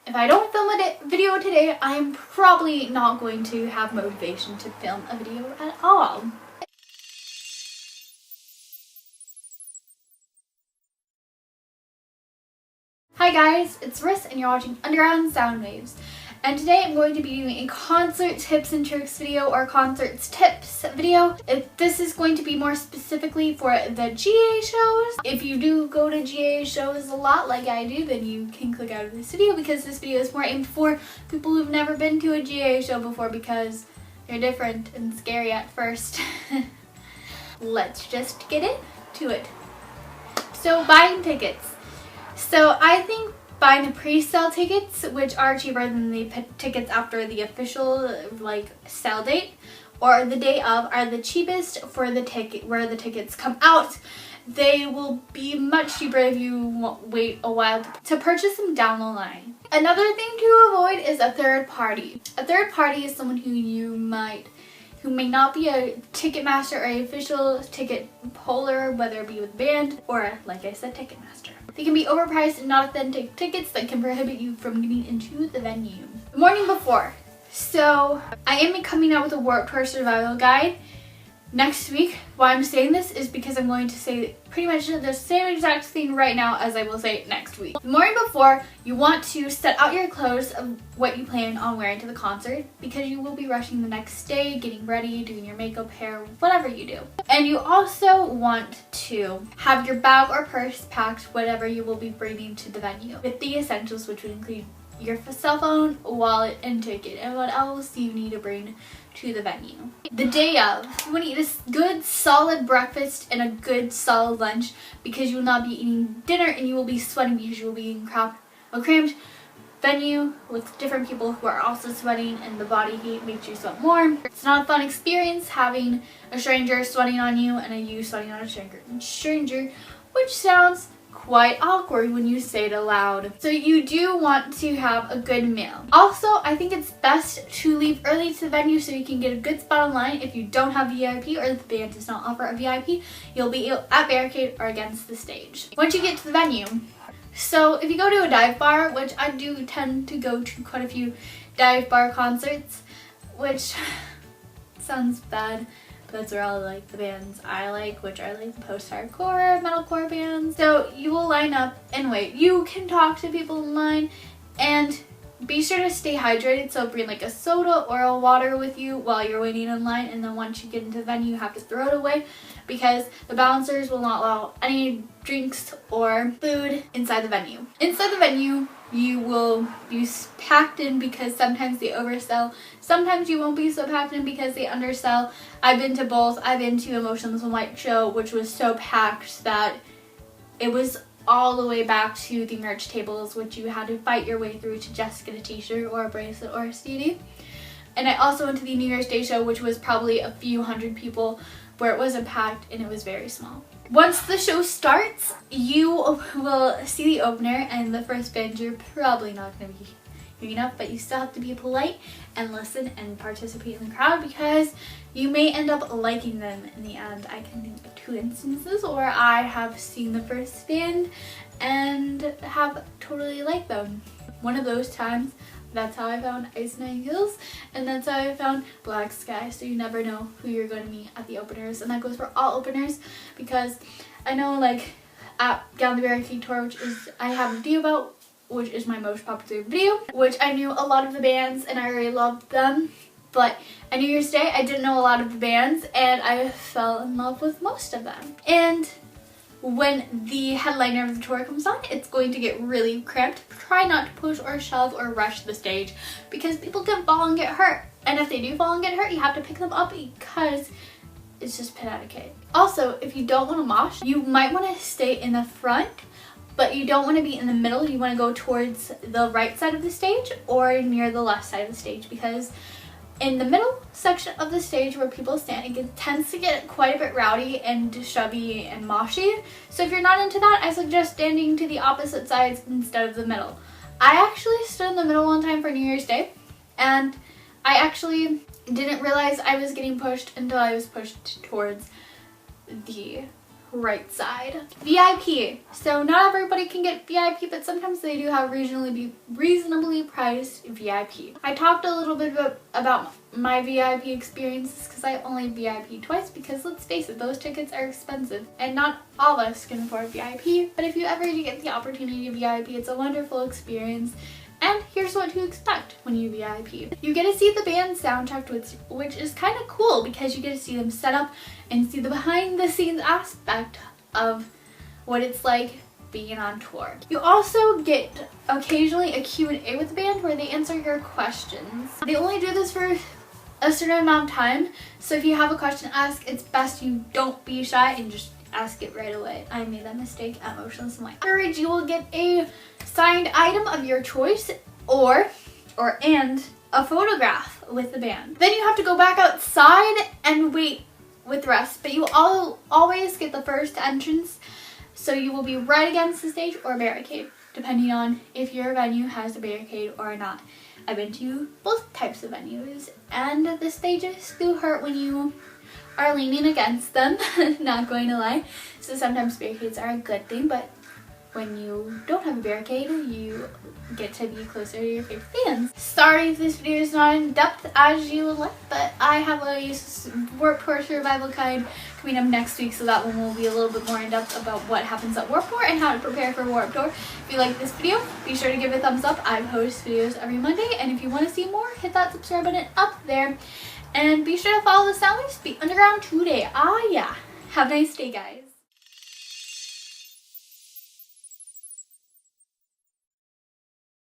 If I don't film a video today, I'm probably not going to have motivation to film a video at all. Hi guys, it's Riss and you're watching Underground Soundwaves. And today I'm going to be doing a concert tips and tricks video or concerts tips video. This is going to be more specifically for the GA shows. If you do go to GA shows a lot like I do, then you can click out of this video because this video is more aimed for people who've never been to a GA show before because they're different and scary at first. Let's just get into it. So buying tickets. So I think buying the pre-sale tickets, which are cheaper than the tickets after the official sale date, or the day of, are the cheapest for the ticket where the tickets come out. They will be much cheaper if you wait a while to purchase them down the line. Another thing to avoid is a third party. A third party is someone who may not be a Ticketmaster or an official ticket holder, whether it be with band or, like I said, Ticketmaster. They can be overpriced and not authentic tickets that can prohibit you from getting into the venue. The morning before. So I am coming out with a Warped Tour survival guide next week. Why I'm saying this is because I'm going to say pretty much the same exact thing right now as I will say next week. The morning before, you want to set out your clothes of what you plan on wearing to the concert because you will be rushing the next day, getting ready, doing your makeup, hair, whatever you do. And you also want to have your bag or purse packed, whatever you will be bringing to the venue, with the essentials, which would include your cell phone, wallet, and ticket, and what else you need to bring to the venue. The day of, you want to eat a good solid breakfast and a good solid lunch because you will not be eating dinner and you will be sweating because you will be in a cramped venue with different people who are also sweating, and the body heat makes you sweat more. It's not a fun experience having a stranger sweating on you and you sweating on a stranger, which sounds quite awkward when you say it aloud. So you do want to have a good meal. Also, I think it's best to leave early to the venue so you can get a good spot online. If you don't have VIP or the band does not offer a VIP, you'll be at barricade or against the stage. Once you get to the venue, so if you go to a dive bar, which I do tend to go to quite a few dive bar concerts, which sounds bad, that's where all the bands I like, which are the post-hardcore, metalcore bands. So you will line up and wait. You can talk to people in line and be sure to stay hydrated. So bring a soda or a water with you while you're waiting in line. And then once you get into the venue, you have to throw it away because the bouncers will not allow any drinks or food inside the venue. Inside the venue, you will be packed in because sometimes they oversell. Sometimes you won't be so packed in because they undersell. I've been to both. I've been to a Motionless in White show, which was so packed that it was all the way back to the merch tables, which you had to fight your way through to just get a t-shirt or a bracelet or a CD. And I also went to the New Year's Day show, which was probably a few hundred people, where it wasn't packed and it was very small. Once the show starts, you will see the opener and the first band. You're probably not going to be hearing enough, but you still have to be polite and listen and participate in the crowd because you may end up liking them in the end. I can think of 2 instances where I have seen the first band and have totally liked them. One of those times, that's how I found Ice Nine Kills, and that's how I found Black Sky. So you never know who you're going to meet at the openers, and that goes for all openers because I know at Down the Barricade Tour, which is I have a video about, which is my most popular video, which I knew a lot of the bands and I really loved them. But at New Year's Day, I didn't know a lot of the bands and I fell in love with most of them. And when the headliner of the tour comes on, it's going to get really cramped. Try not to push or shove or rush the stage because people can fall and get hurt. And if they do fall and get hurt, you have to pick them up because it's just pit etiquette. Also, if you don't want to mosh, you might want to stay in the front, but you don't want to be in the middle. You want to go towards the right side of the stage or near the left side of the stage because in the middle section of the stage where people stand, it tends to get quite a bit rowdy and shovey and moshy. So if you're not into that, I suggest standing to the opposite sides instead of the middle. I actually stood in the middle one time for New Year's Day, and I actually didn't realize I was getting pushed until I was pushed towards the right side. VIP. So not everybody can get VIP, but sometimes they do have reasonably priced VIP. I talked a little bit about my VIP experiences because I only VIP twice because let's face it, those tickets are expensive and not all of us can afford VIP, but if you ever do get the opportunity to VIP, it's a wonderful experience. And here's what to expect when you VIP. You get to see the band sound checked, which is kind of cool because you get to see them set up and see the behind the scenes aspect of what it's like being on tour. You also get occasionally a Q&A with the band where they answer your questions. They only do this for a certain amount of time, so if you have a question to ask, it's best you don't be shy and just ask it right away. I made that mistake at Motionless in White. Afterwards, you will get a signed item of your choice and a photograph with the band. Then you have to go back outside and wait with the rest, but you will always get the first entrance, so you will be right against the stage or barricade, depending on if your venue has a barricade or not. I've been to both types of venues, and the stages do hurt when you are leaning against them, not going to lie. So sometimes barricades are a good thing, but when you don't have a barricade, you get to be closer to your favorite fans. Sorry if this video is not in depth as you would like, but I have a Warped Tour survival guide coming up next week, so that one will be a little bit more in depth about what happens at Warped Tour and how to prepare for Warped Tour. If you like this video, be sure to give it a thumbs up. I post videos every Monday, and if you want to see more, hit that subscribe button up there. And be sure to follow the Soundwaves Underground today. Yeah. Have a nice day, guys.